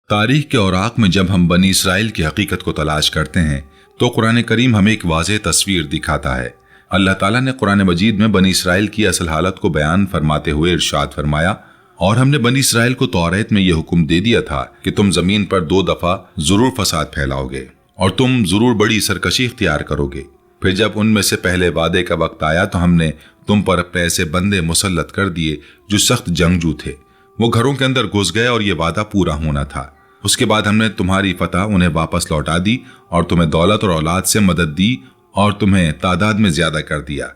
تاریخ کے اوراق میں جب ہم بنی اسرائیل کی حقیقت کو تلاش کرتے ہیں تو قرآن کریم ہمیں ایک واضح تصویر دکھاتا ہے۔ اللہ تعالیٰ نے قرآن مجید میں بنی اسرائیل کی اصل حالت کو بیان فرماتے ہوئے ارشاد فرمایا، اور ہم نے بنی اسرائیل کو توریت میں یہ حکم دے دیا تھا کہ تم زمین پر 2 دفعہ ضرور فساد پھیلاؤ گے اور تم ضرور بڑی سرکشی اختیار کرو گے۔ پھر جب ان میں سے پہلے وعدے کا وقت آیا تو ہم نے تم پر اپنے ایسے بندے مسلط کر دیے جو سخت جنگجو تھے۔ وہ گھروں کے اندر گھس گئے اور یہ وعدہ پورا ہونا تھا۔ اس کے بعد ہم نے تمہاری فتح انہیں واپس لوٹا دی اور تمہیں دولت اور اولاد سے مدد دی اور تمہیں تعداد میں زیادہ کر دیا۔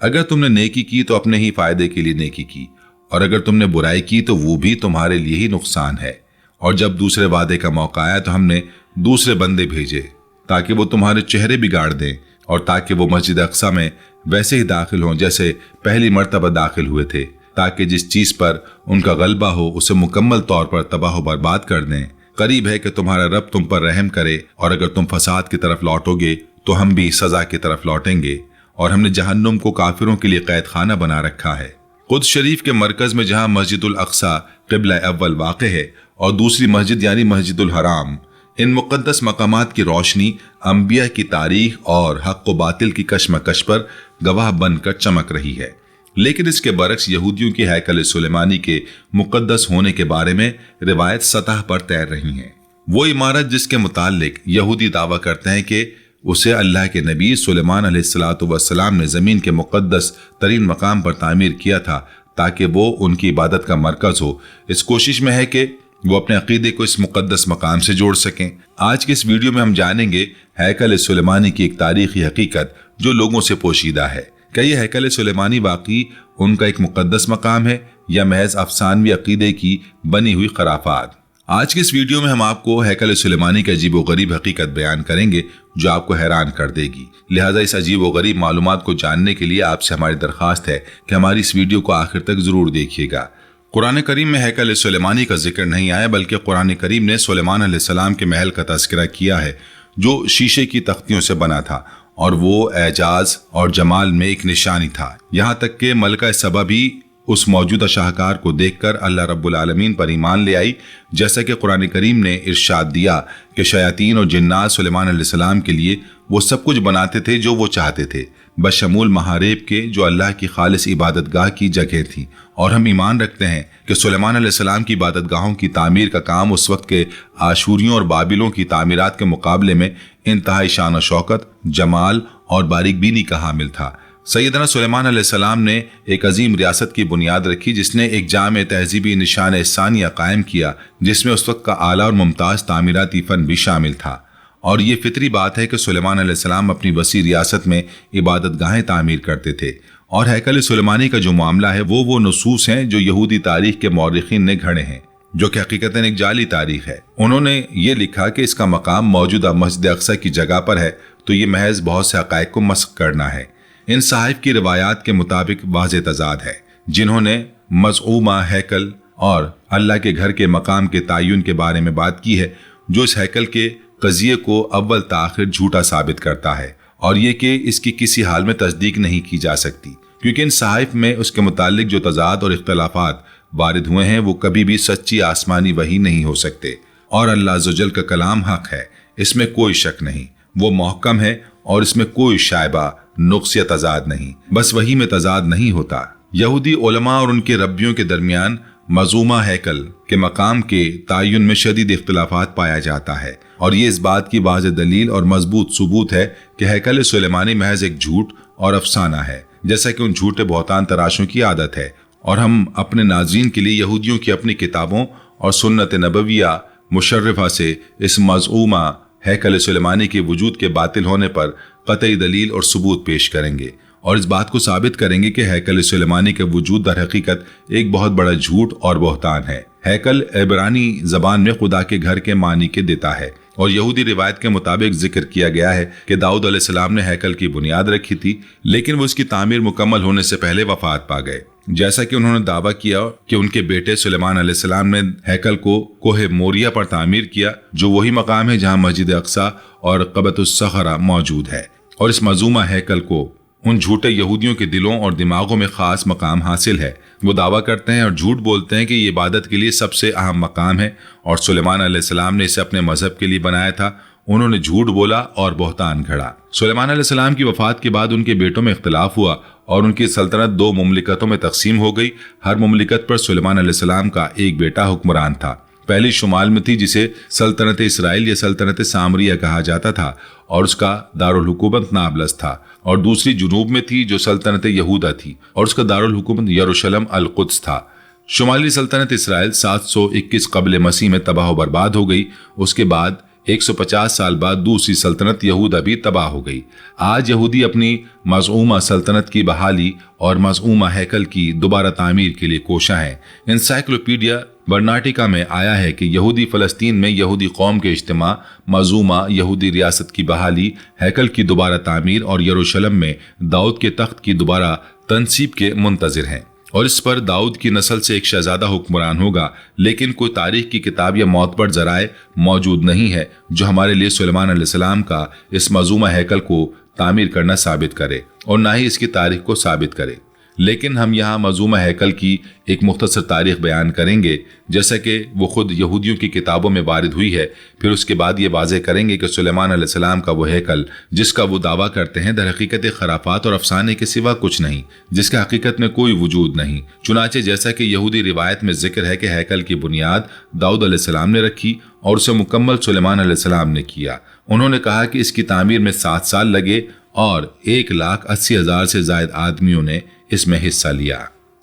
اگر تم نے نیکی کی تو اپنے ہی فائدے کے لیے نیکی کی، اور اگر تم نے برائی کی تو وہ بھی تمہارے لیے ہی نقصان ہے۔ اور جب دوسرے وعدے کا موقع آیا تو ہم نے دوسرے بندے بھیجے تاکہ وہ تمہارے چہرے بگاڑ دیں اور تاکہ وہ مسجد اقصی میں ویسے ہی داخل ہوں جیسے پہلی مرتبہ داخل ہوئے تھے، تاکہ جس چیز پر ان کا غلبہ ہو اسے مکمل طور پر تباہ و برباد کر دیں۔ قریب ہے کہ تمہارا رب تم پر رحم کرے، اور اگر تم فساد کی طرف لوٹو گے تو ہم بھی سزا کی طرف لوٹیں گے، اور ہم نے جہنم کو کافروں کے لیے قید خانہ بنا رکھا ہے۔ قدس شریف کے مرکز میں جہاں مسجد الاقصی قبلہ اول واقع ہے اور دوسری مسجد یعنی مسجد الحرام، ان مقدس مقامات کی روشنی انبیاء کی تاریخ اور حق و باطل کی کشمکش پر گواہ بن کر چمک رہی ہے۔ لیکن اس کے برعکس یہودیوں کی ہیکل سلیمانی کے مقدس ہونے کے بارے میں روایت سطح پر تیر رہی ہیں۔ وہ عمارت جس کے متعلق یہودی دعویٰ کرتے ہیں کہ اسے اللہ کے نبی سلیمان علیہ السلام نے زمین کے مقدس ترین مقام پر تعمیر کیا تھا تاکہ وہ ان کی عبادت کا مرکز ہو، اس کوشش میں ہے کہ وہ اپنے عقیدے کو اس مقدس مقام سے جوڑ سکیں۔ آج کے اس ویڈیو میں ہم جانیں گے ہیکل سلیمانی کی ایک تاریخی حقیقت جو لوگوں سے پوشیدہ ہے۔ کیا یہ ہیکل سلیمانی واقعی ان کا ایک مقدس مقام ہے یا محض افسانوی عقیدے کی بنی ہوئی خرافات؟ آج کے اس ویڈیو میں ہم آپ کو ہیکل سلیمانی کی عجیب و غریب حقیقت بیان کریں گے جو آپ کو حیران کر دے گی۔ لہٰذا اس عجیب و غریب معلومات کو جاننے کے لیے آپ سے ہماری درخواست ہے کہ ہماری اس ویڈیو کو آخر تک ضرور دیکھیے گا۔ قرآن کریم میں ہیکل سلیمانی کا ذکر نہیں آیا، بلکہ قرآن کریم نے سلیمان علیہ السلام کے محل کا تذکرہ کیا ہے جو شیشے کی تختیوں سے بنا تھا، اور وہ اعجاز اور جمال میں ایک نشانی تھا، یہاں تک کہ ملکہ سبا بھی اس موجودہ شاہکار کو دیکھ کر اللہ رب العالمین پر ایمان لے آئی، جیسا کہ قرآن کریم نے ارشاد دیا کہ شیاطین اور جنات سلیمان علیہ السلام کے لیے وہ سب کچھ بناتے تھے جو وہ چاہتے تھے، بشمول محاریب کے جو اللہ کی خالص عبادت گاہ کی جگہ تھی۔ اور ہم ایمان رکھتے ہیں کہ سلیمان علیہ السلام کی عبادت گاہوں کی تعمیر کا کام اس وقت کے آشوریوں اور بابلوں کی تعمیرات کے مقابلے میں انتہائی شان و شوکت، جمال اور باریک بینی کا حامل تھا۔ سیدنا سلیمان علیہ السلام نے ایک عظیم ریاست کی بنیاد رکھی جس نے ایک جامع تہذیبی نشان ثانیہ قائم کیا، جس میں اس وقت کا اعلیٰ اور ممتاز تعمیراتی فن بھی شامل تھا۔ اور یہ فطری بات ہے کہ سلیمان علیہ السلام اپنی وسیع ریاست میں عبادت گاہیں تعمیر کرتے تھے، اور ہیکل سلیمانی کا جو معاملہ ہے وہ نصوص ہیں جو یہودی تاریخ کے مورخین نے گھڑے ہیں، جو کہ حقیقتاً ایک جعلی تاریخ ہے۔ انہوں نے یہ لکھا کہ اس کا مقام موجودہ مسجد اقصی کی جگہ پر ہے، تو یہ محض بہت سے حقائق کو مسخ کرنا ہے۔ ان صحائف کی روایات کے مطابق واضح تضاد ہے۔ جنہوں نے مزعومہ ہیکل اور اللہ کے گھر کے مقام کے تعین کے بارے میں بات کی ہے، جو اس ہیکل کے قضیے کو اول تاخر جھوٹا ثابت کرتا ہے، اور یہ کہ اس کی کسی حال میں تصدیق نہیں کی جا سکتی، کیونکہ ان صحائف میں اس کے متعلق جو تضاد اور اختلافات وارد ہوئے ہیں وہ کبھی بھی سچی آسمانی وحی نہیں ہو سکتے۔ اور اللہ عز و جل کا کلام حق ہے، اس میں کوئی شک نہیں، وہ محکم ہے اور اس میں کوئی شائبہ، نقص یا تضاد نہیں۔ بس وحی میں تضاد نہیں ہوتا۔ یہودی علماء اور ان کے ربیوں کے درمیان مزعومہ ہیکل کے مقام کے تعین میں شدید اختلافات پایا جاتا ہے، اور یہ اس بات کی واضح دلیل اور مضبوط ثبوت ہے کہ ہیکل سلیمانی محض ایک جھوٹ اور افسانہ ہے، جیسا کہ ان جھوٹے بہتان تراشوں کی عادت ہے۔ اور ہم اپنے ناظرین کے لیے یہودیوں کی اپنی کتابوں اور سنت نبویہ مشرفہ سے اس مزعومہ ہیکل سلیمانی کے وجود کے باطل ہونے پر قطعی دلیل اور ثبوت پیش کریں گے، اور اس بات کو ثابت کریں گے کہ ہیکل سلیمانی کے وجود در حقیقت ایک بہت بڑا جھوٹ اور بہتان ہے۔ ہیکل عبرانی زبان میں خدا کے گھر کے معنی کے دیتا ہے، اور یہودی روایت کے مطابق ذکر کیا گیا ہے کہ داؤد علیہ السلام نے ہیکل کی بنیاد رکھی تھی، لیکن وہ اس کی تعمیر مکمل ہونے سے پہلے وفات پا گئے، جیسا کہ انہوں نے دعویٰ کیا کہ ان کے بیٹے سلیمان علیہ السلام نے ہیکل کو کوہ موریہ پر تعمیر کیا، جو وہی مقام ہے جہاں مسجد اقصی اور قبۃ الصخرہ موجود ہے۔ اور اس مزعومہ ہیکل کو ان جھوٹے یہودیوں کے دلوں اور دماغوں میں خاص مقام حاصل ہے۔ وہ دعویٰ کرتے ہیں اور جھوٹ بولتے ہیں کہ یہ عبادت کے لیے سب سے اہم مقام ہے اور سلیمان علیہ السلام نے اسے اپنے مذہب کے لیے بنایا تھا۔ انہوں نے جھوٹ بولا اور بہتان گھڑا۔ سلیمان علیہ السلام کی وفات کے بعد ان کے بیٹوں میں اختلاف ہوا اور ان کی سلطنت 2 مملکتوں میں تقسیم ہو گئی۔ ہر مملکت پر سلیمان علیہ السلام کا ایک بیٹا حکمران تھا۔ پہلی شمال میں تھی جسے سلطنت اسرائیل یا سلطنت سامریہ کہا جاتا تھا اور اس کا دارالحکومت نابلس تھا، اور دوسری جنوب میں تھی جو سلطنت یہودا تھی اور اس کا دارالحکومت یروشلم القدس تھا۔ شمالی سلطنت اسرائیل 721 قبل مسیح میں تباہ و برباد ہو گئی۔ اس کے بعد 150 سال بعد دوسری سلطنت یہودا بھی تباہ ہو گئی۔ آج یہودی اپنی مزعومہ سلطنت کی بحالی اور مزعومہ ہیکل کی دوبارہ تعمیر کے لیے کوشاں ہیں۔ انسائکلوپیڈیا برناٹیکا میں آیا ہے کہ یہودی فلسطین میں یہودی قوم کے اجتماع، مزعومہ یہودی ریاست کی بحالی، ہیکل کی دوبارہ تعمیر اور یروشلم میں داؤد کے تخت کی دوبارہ تنصیب کے منتظر ہیں، اور اس پر داؤد کی نسل سے ایک شہزادہ حکمران ہوگا۔ لیکن کوئی تاریخ کی کتاب یا معتبر ذرائع موجود نہیں ہے جو ہمارے لیے سلیمان علیہ السلام کا اس مزعومہ ہیکل کو تعمیر کرنا ثابت کرے، اور نہ ہی اس کی تاریخ کو ثابت کرے۔ لیکن ہم یہاں مزعومہ ہیکل کی ایک مختصر تاریخ بیان کریں گے، جیسا کہ وہ خود یہودیوں کی کتابوں میں وارد ہوئی ہے۔ پھر اس کے بعد یہ واضح کریں گے کہ سلیمان علیہ السلام کا وہ ہیکل جس کا وہ دعویٰ کرتے ہیں در حقیقت خرافات اور افسانے کے سوا کچھ نہیں، جس کا حقیقت میں کوئی وجود نہیں۔ چنانچہ جیسا کہ یہودی روایت میں ذکر ہے کہ ہیکل کی بنیاد داؤد علیہ السلام نے رکھی اور اسے مکمل سلیمان علیہ السلام نے کیا۔ انہوں نے کہا کہ اس کی تعمیر میں 7 سال لگے اور 1,80,000 سے زائد آدمیوں نے اس میں حصہ لیا۔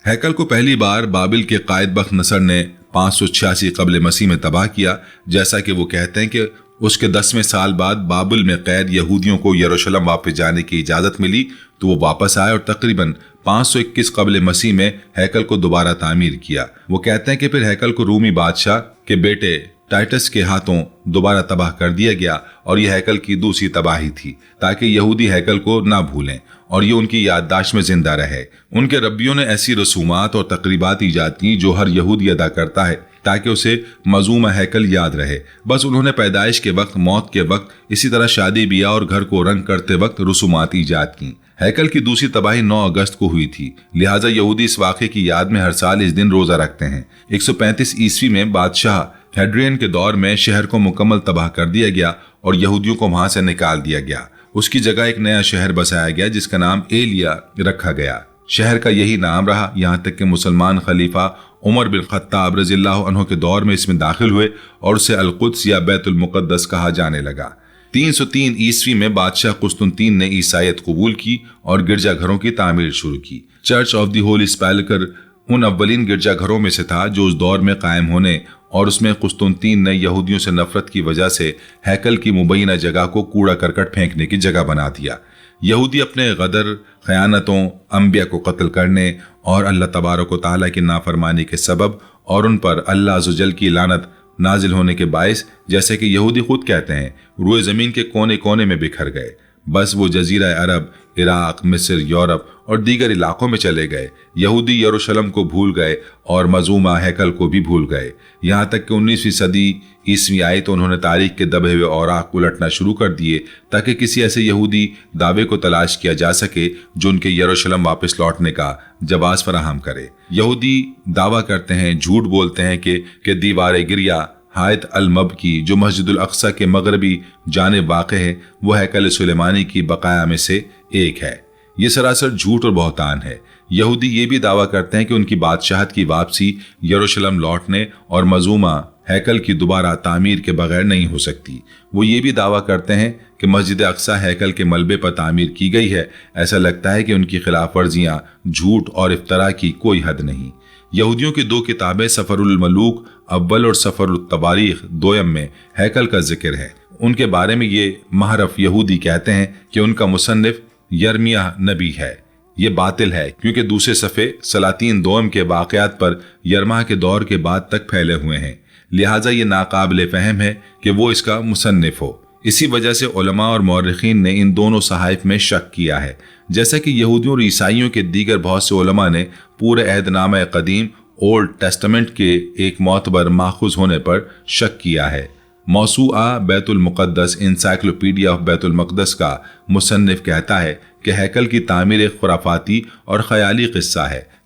ہیکل کو پہلی بار بابل کے قائد بخت نصر نے 586 قبل مسیح میں تباہ کیا۔ جیسا کہ وہ کہتے ہیں کہ اس کے 10ویں سال بعد بابل میں قید یہودیوں کو یروشلم واپس جانے کی اجازت ملی تو وہ واپس آئے اور تقریباً 521 قبل مسیح میں ہیکل کو دوبارہ تعمیر کیا۔ وہ کہتے ہیں کہ پھر ہیکل کو رومی بادشاہ کے بیٹے ٹائٹس کے ہاتھوں دوبارہ تباہ کر دیا گیا، اور یہ ہیکل کی دوسری تباہی تھی تاکہ یہودی ہیکل کو نہ بھولیں اور یہ ان کی یادداشت میں زندہ رہے۔ ان کے ربیوں نے ایسی رسومات اور تقریبات ایجاد کی جو ہر یہودی ادا کرتا ہے تاکہ اسے مزعومہ ہیکل یاد رہے۔ بس انہوں نے پیدائش کے وقت، موت کے وقت، اسی طرح شادی بیاہ اور گھر کو رنگ کرتے وقت رسومات ایجاد کی۔ ہیکل کی دوسری تباہی 9 اگست کو ہوئی تھی، لہٰذا یہودی اس واقعے کی یاد میں ہر سال اس دن روزہ رکھتے ہیں۔ 135 عیسوی میں بادشاہ ہیڈرین کے دور میں شہر کو مکمل تباہ کر دیا گیا اور یہودیوں کو وہاں سے نکال دیا گیا۔ اس کی جگہ ایک نیا شہر بسایا گیا جس کا نام ایلیا رکھا گیا۔ شہر کا یہی نام رہا یہاں تک کہ مسلمان خلیفہ عمر بن خطاب رضی اللہ عنہ کے دور میں اس میں داخل ہوئے اور اسے القدس یا بیت المقدس کہا جانے لگا۔ 303 عیسوی میں بادشاہ قسطنطین نے عیسائیت قبول کی اور گرجا گھروں کی تعمیر شروع کی۔ چرچ آف دی ہولی سپیلکر ان اولین گرجا گھروں میں سے تھا جو اس دور میں قائم ہونے، اور اس میں قسطنطین نے یہودیوں سے نفرت کی وجہ سے ہیکل کی مبینہ جگہ کو کوڑا کرکٹ پھینکنے کی جگہ بنا دیا۔ یہودی اپنے غدر، خیانتوں، انبیاء کو قتل کرنے اور اللہ تبارک و تعالیٰ کی نافرمانی کے سبب اور ان پر اللہ عز و جل کی لعنت نازل ہونے کے باعث، جیسے کہ یہودی خود کہتے ہیں، روئے زمین کے کونے کونے میں بکھر گئے۔ بس وہ جزیرہ عرب، عراق، مصر، یورپ اور دیگر علاقوں میں چلے گئے۔ یہودی یروشلم کو بھول گئے اور مزعومہ ہیکل کو بھی بھول گئے، یہاں تک کہ 19ویں صدی عیسوی آئی تو انہوں نے تاریخ کے دبے ہوئے اوراق الٹنا شروع کر دیے تاکہ کسی ایسے یہودی دعوے کو تلاش کیا جا سکے جو ان کے یروشلم واپس لوٹنے کا جواز فراہم کرے۔ یہودی دعویٰ کرتے ہیں، جھوٹ بولتے ہیں کہ دیوار گریا حائط المب کی جو مسجد الاقصی کے مغربی جانب واقع ہے وہ ہیکل سلیمانی کی بقایا میں سے ایک ہے۔ یہ سراسر جھوٹ اور بہتان ہے۔ یہودی یہ بھی دعویٰ کرتے ہیں کہ ان کی بادشاہت کی واپسی یروشلم لوٹنے اور مزعومہ ہیکل کی دوبارہ تعمیر کے بغیر نہیں ہو سکتی۔ وہ یہ بھی دعویٰ کرتے ہیں کہ مسجد اقصی ہیکل کے ملبے پر تعمیر کی گئی ہے۔ ایسا لگتا ہے کہ ان کی خلاف ورزیاں، جھوٹ اور افتراء کی کوئی حد نہیں۔ یہودیوں کی 2 کتابیں سفر الملوک اول اور سفر التواریخ دویم میں ہیکل کا ذکر ہے۔ ان کے بارے میں یہ محرف یہودی کہتے ہیں کہ ان کا مصنف یرمیہ نبی ہے۔ یہ باطل ہے کیونکہ دوسرے صفحے سلاطین دوم کے واقعات پر یرمیہ کے دور کے بعد تک پھیلے ہوئے ہیں، لہٰذا یہ ناقابل فہم ہے کہ وہ اس کا مصنف ہو۔ اسی وجہ سے علماء اور مورخین نے ان دونوں صحائف میں شک کیا ہے، جیسا کہ یہودیوں اور عیسائیوں کے دیگر بہت سے علماء نے پورے عہد نامہ قدیم اولڈ ٹیسٹمنٹ کے ایک معتبر ماخوذ ہونے پر شک کیا ہے۔ موسوعہ بیت المقدس انسائکلوپیڈیا آف بیت المقدس کا مصنف کہتا ہے کہ ہیکل کی تعمیر ایک خرافاتی اور خیالی قصہ ہے،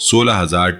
16,000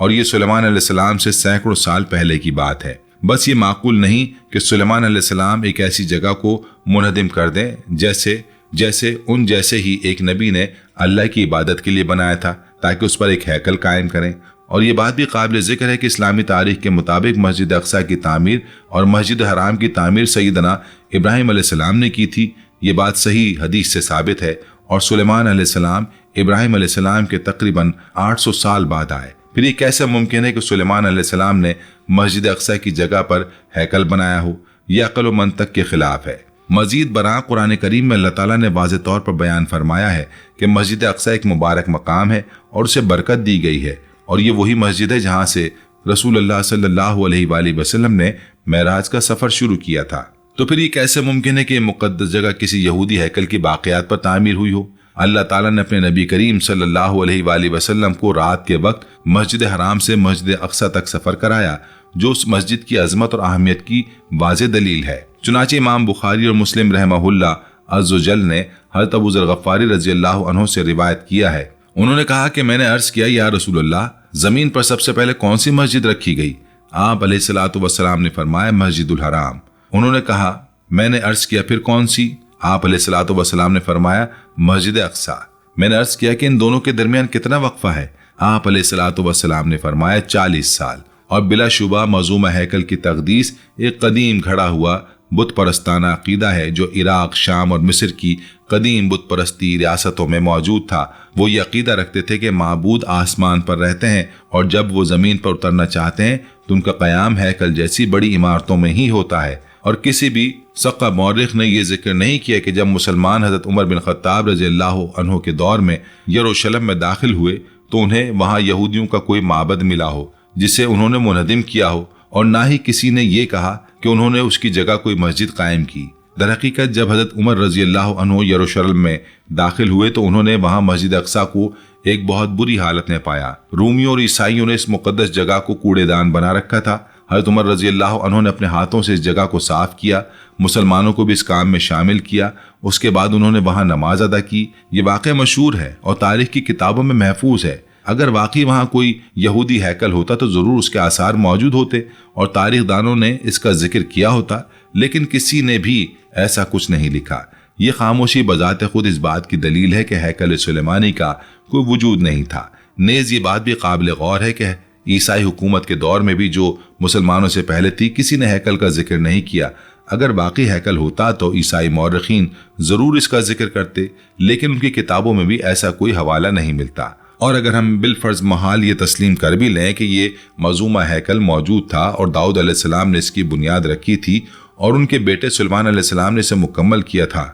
اور یہ سلیمان علیہ السلام سے سینکڑوں سال پہلے کی بات ہے۔ بس یہ معقول نہیں کہ سلیمان علیہ السلام ایک ایسی جگہ کو منہدم کر دیں جیسے ان جیسے ہی ایک نبی نے اللہ کی عبادت کے لیے بنایا تھا تاکہ اس پر ایک ہیکل قائم کریں۔ اور یہ بات بھی قابل ذکر ہے کہ اسلامی تاریخ کے مطابق مسجد اقصی کی تعمیر اور مسجد حرام کی تعمیر سیدنا ابراہیم علیہ السلام نے کی تھی۔ یہ بات صحیح حدیث سے ثابت ہے، اور سلیمان علیہ السلام ابراہیم علیہ السلام کے تقریباً 800 سال بعد آئے۔ پھر یہ کیسے ممکن ہے کہ سلیمان علیہ السلام نے مسجد اقصی کی جگہ پر ہیکل بنایا ہو؟ یہ عقل و منطق کے خلاف ہے۔ مزید برآں قرآن کریم میں اللہ تعالیٰ نے واضح طور پر بیان فرمایا ہے کہ مسجد اقصی ایک مبارک مقام ہے اور اسے برکت دی گئی ہے، اور یہ وہی مسجد ہے جہاں سے رسول اللہ صلی اللہ علیہ وآلہ وسلم نے معراج کا سفر شروع کیا تھا۔ تو پھر یہ کیسے ممکن ہے کہ یہ مقدس جگہ کسی یہودی ہیکل کی باقیات پر تعمیر ہوئی ہو؟ اللہ تعالیٰ نے اپنے نبی کریم صلی اللہ علیہ وآلہ وسلم کو رات کے وقت مسجد حرام سے مسجد اقصی تک سفر کرایا، جو اس مسجد کی عظمت اور اہمیت کی واضح دلیل ہے۔ چنانچہ امام بخاری اور مسلم رحمہ اللہ عز و جل نے حضرت ابو ذر غفاری رضی اللہ عنہ سے روایت کیا ہے، انہوں نے کہا کہ میں نے عرض کیا یا رسول اللہ، زمین پر سب سے پہلے کون سی مسجد رکھی گئی؟ آپ علیہ الصلوۃ والسلام نے فرمایا مسجد الحرام۔ انہوں نے کہا میں نے عرض کیا پھر کون سی؟ آپ علیہ الصلوۃ والسلام نے فرمایا مسجد اقصی۔ میں نے عرض کیا کہ ان دونوں کے درمیان کتنا وقفہ ہے؟ آپ علیہ الصلوۃ والسلام نے فرمایا 40 سال۔ اور بلا شبہ منظومہ ہیکل کی تقدیس ایک قدیم گھڑا ہوا بت پرستانہ عقیدہ ہے جو عراق، شام اور مصر کی قدیم بت پرستی ریاستوں میں موجود تھا۔ وہ یہ عقیدہ رکھتے تھے کہ معبود آسمان پر رہتے ہیں اور جب وہ زمین پر اترنا چاہتے ہیں تو ان کا قیام ہیکل جیسی بڑی عمارتوں میں ہی ہوتا ہے۔ اور کسی بھی ثقہ مورخ نے یہ ذکر نہیں کیا کہ جب مسلمان حضرت عمر بن خطاب رضی اللہ عنہ کے دور میں یروشلم میں داخل ہوئے تو انہیں وہاں یہودیوں کا کوئی معبد ملا ہو جسے انہوں نے منہدم کیا ہو، اور نہ ہی کسی نے یہ کہا کہ انہوں نے اس کی جگہ کوئی مسجد قائم کی۔ در حقیقت جب حضرت عمر رضی اللہ عنہ یروشلم میں داخل ہوئے تو انہوں نے وہاں مسجد اقصی کو ایک بہت بری حالت میں پایا۔ رومیوں اور عیسائیوں نے اس مقدس جگہ کو کوڑے دان بنا رکھا تھا۔ حضرت عمر رضی اللہ عنہ نے اپنے ہاتھوں سے اس جگہ کو صاف کیا، مسلمانوں کو بھی اس کام میں شامل کیا۔ اس کے بعد انہوں نے وہاں نماز ادا کی۔ یہ واقعہ مشہور ہے اور تاریخ کی کتابوں میں محفوظ ہے۔ اگر واقعی وہاں کوئی یہودی ہیکل ہوتا تو ضرور اس کے آثار موجود ہوتے اور تاریخ دانوں نے اس کا ذکر کیا ہوتا، لیکن کسی نے بھی ایسا کچھ نہیں لکھا۔ یہ خاموشی بذات خود اس بات کی دلیل ہے کہ ہیکل سلیمانی کا کوئی وجود نہیں تھا۔ نیز یہ بات بھی قابل غور ہے کہ عیسائی حکومت کے دور میں بھی جو مسلمانوں سے پہلے تھی کسی نے ہیکل کا ذکر نہیں کیا۔ اگر باقی ہیکل ہوتا تو عیسائی مورخین ضرور اس کا ذکر کرتے، لیکن ان کی کتابوں میں بھی ایسا کوئی حوالہ نہیں ملتا۔ اور اگر ہم بالفرض محال یہ تسلیم کر بھی لیں کہ یہ منظومہ ہیکل موجود تھا اور داؤد علیہ السلام نے اس کی بنیاد رکھی تھی اور ان کے بیٹے سلیمان علیہ السلام نے اسے مکمل کیا تھا،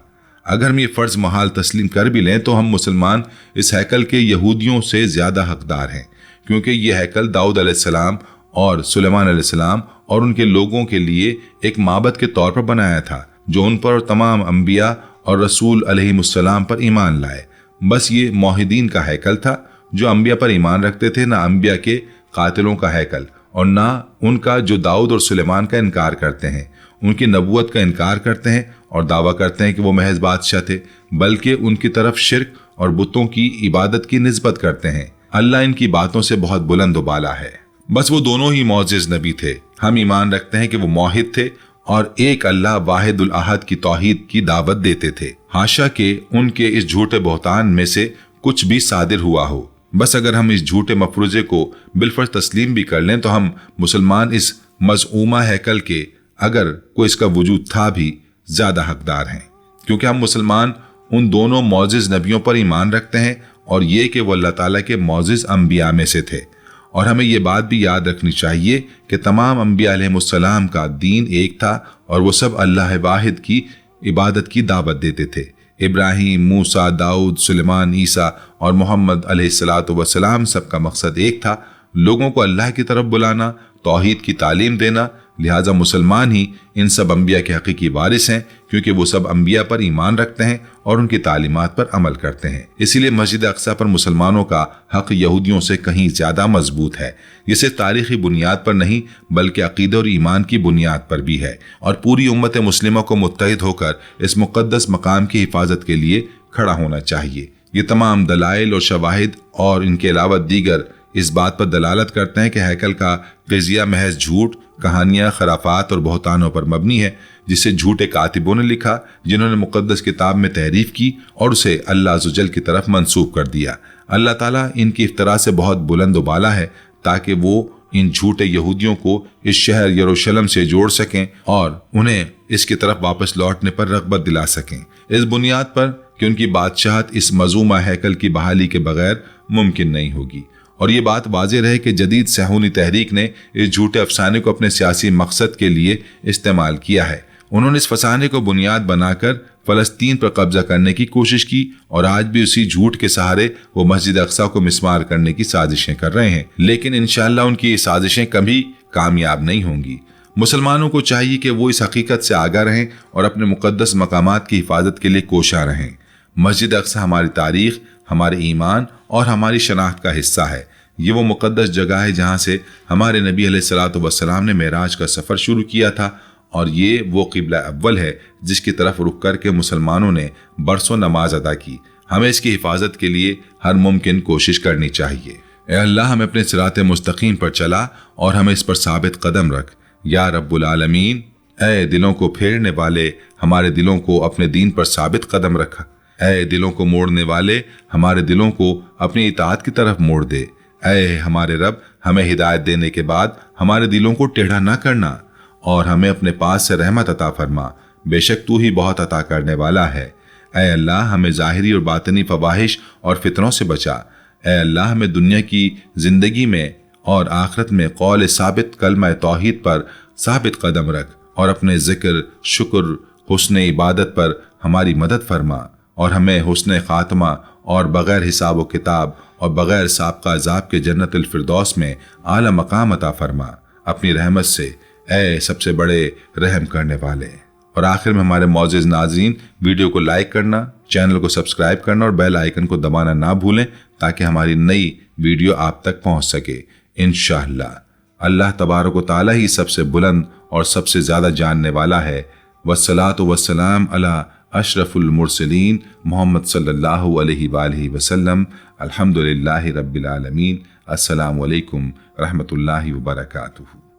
اگر ہم یہ فرض محال تسلیم کر بھی لیں تو ہم مسلمان اس ہیکل کے یہودیوں سے زیادہ حقدار ہیں، کیونکہ یہ ہیکل داؤد علیہ السلام اور سلیمان علیہ السلام اور ان کے لوگوں کے لیے ایک معبد کے طور پر بنایا تھا جو ان پر اور تمام انبیاء اور رسول علیہ السلام پر ایمان لائے۔ بس یہ موحدین کا ہیکل تھا جو انبیاء پر ایمان رکھتے تھے، نہ انبیاء کے قاتلوں کا ہیکل، اور نہ ان کا جو داؤد اور سلیمان کا انکار کرتے ہیں، ان کی نبوت کا انکار کرتے ہیں اور دعویٰ کرتے ہیں کہ وہ محض بادشاہ تھے، بلکہ ان کی طرف شرک اور بتوں کی عبادت کی نسبت کرتے ہیں۔ اللہ ان کی باتوں سے بہت بلند و بالا ہے۔ بس وہ دونوں ہی معزز نبی تھے۔ ہم ایمان رکھتے ہیں کہ وہ موحد تھے اور ایک اللہ واحد الاحد کی توحید کی دعوت دیتے تھے، حاشا کہ ان کے اس جھوٹے بہتان میں سے کچھ بھی صادر ہوا ہو۔ بس اگر ہم اس جھوٹے مفروضے کو بالفرض تسلیم بھی کر لیں تو ہم مسلمان اس مزعومہ ہیکل کے، اگر کوئی اس کا وجود تھا بھی، زیادہ حقدار ہیں، کیونکہ ہم مسلمان ان دونوں معزز نبیوں پر ایمان رکھتے ہیں، اور یہ کہ وہ اللہ تعالیٰ کے معزز انبیاء میں سے تھے۔ اور ہمیں یہ بات بھی یاد رکھنی چاہیے کہ تمام انبیاء علیہ السلام کا دین ایک تھا اور وہ سب اللہ واحد کی عبادت کی دعوت دیتے تھے۔ ابراہیم، موسیٰ، داؤد، سلیمان، عیسیٰ اور محمد علیہ الصلوۃ والسلام سب کا مقصد ایک تھا، لوگوں کو اللہ کی طرف بلانا، توحید کی تعلیم دینا۔ لہٰذا مسلمان ہی ان سب انبیاء کے حقیقی وارث ہیں، کیونکہ وہ سب انبیاء پر ایمان رکھتے ہیں اور ان کی تعلیمات پر عمل کرتے ہیں۔ اسی لیے مسجد اقصی پر مسلمانوں کا حق یہودیوں سے کہیں زیادہ مضبوط ہے۔ یہ صرف تاریخی بنیاد پر نہیں بلکہ عقیدہ اور ایمان کی بنیاد پر بھی ہے، اور پوری امت مسلمہ کو متحد ہو کر اس مقدس مقام کی حفاظت کے لیے کھڑا ہونا چاہیے۔ یہ تمام دلائل اور شواہد اور ان کے علاوہ دیگر اس بات پر دلالت کرتے ہیں کہ ہیکل کا قضیہ محض جھوٹ، کہانیاں، خرافات اور بہتانوں پر مبنی ہے، جسے جھوٹے کاتبوں نے لکھا جنہوں نے مقدس کتاب میں تحریف کی اور اسے اللہ عز و جل کی طرف منسوب کر دیا۔ اللہ تعالیٰ ان کی افترا سے بہت بلند و بالا ہے تاکہ وہ ان جھوٹے یہودیوں کو اس شہر یروشلم سے جوڑ سکیں اور انہیں اس کی طرف واپس لوٹنے پر رغبت دلا سکیں، اس بنیاد پر کہ ان کی بادشاہت اس مظلومہ ہیکل کی بحالی کے بغیر ممکن نہیں ہوگی۔ اور یہ بات واضح رہے کہ جدید صہیونی تحریک نے اس جھوٹے افسانے کو اپنے سیاسی مقصد کے لیے استعمال کیا ہے۔ انہوں نے اس فسانے کو بنیاد بنا کر فلسطین پر قبضہ کرنے کی کوشش کی اور آج بھی اسی جھوٹ کے سہارے وہ مسجد اقصیٰ کو مسمار کرنے کی سازشیں کر رہے ہیں، لیکن انشاءاللہ ان کی یہ سازشیں کبھی کامیاب نہیں ہوں گی۔ مسلمانوں کو چاہیے کہ وہ اس حقیقت سے آگاہ رہیں اور اپنے مقدس مقامات کی حفاظت کے لیے کوشاں رہیں۔ مسجد اقصیٰ ہماری تاریخ، ہمارے ایمان اور ہماری شناخت کا حصہ ہے۔ یہ وہ مقدس جگہ ہے جہاں سے ہمارے نبی علیہ الصلوۃ والسلام نے معراج کا سفر شروع کیا تھا، اور یہ وہ قبلہ اول ہے جس کی طرف رخ کر کے مسلمانوں نے برسوں نماز ادا کی۔ ہمیں اس کی حفاظت کے لیے ہر ممکن کوشش کرنی چاہیے۔ اے اللہ، ہمیں اپنے صراط مستقیم پر چلا اور ہمیں اس پر ثابت قدم رکھ یا رب العالمین۔ اے دلوں کو پھیرنے والے، ہمارے دلوں کو اپنے دین پر ثابت قدم رکھا۔ اے دلوں کو موڑنے والے، ہمارے دلوں کو اپنی اطاعت کی طرف موڑ دے۔ اے ہمارے رب، ہمیں ہدایت دینے کے بعد ہمارے دلوں کو ٹیڑھا نہ کرنا اور ہمیں اپنے پاس سے رحمت عطا فرما، بے شک تو ہی بہت عطا کرنے والا ہے۔ اے اللہ، ہمیں ظاہری اور باطنی فواحش اور فتنوں سے بچا۔ اے اللہ، ہمیں دنیا کی زندگی میں اور آخرت میں قول ثابت کلمہ توحید پر ثابت قدم رکھ اور اپنے ذکر، شکر، حسن عبادت پر ہماری مدد فرما، اور ہمیں حسن خاتمہ اور بغیر حساب و کتاب اور بغیر سابقہ عذاب کے جنت الفردوس میں اعلیٰ مقام عطا فرما اپنی رحمت سے، اے سب سے بڑے رحم کرنے والے۔ اور آخر میں ہمارے معزز ناظرین، ویڈیو کو لائک کرنا، چینل کو سبسکرائب کرنا اور بیل آئیکن کو دبانا نہ بھولیں تاکہ ہماری نئی ویڈیو آپ تک پہنچ سکے انشاءاللہ۔ اللہ تبارک و تعالیٰ ہی سب سے بلند اور سب سے زیادہ جاننے والا ہے۔ والصلاۃ والسلام علی اشرف المرسلین محمد صلی اللہ علیہ وآلہ وسلم۔ الحمدللہ رب العالمین۔ السلام علیکم رحمۃ اللہ وبرکاتہ۔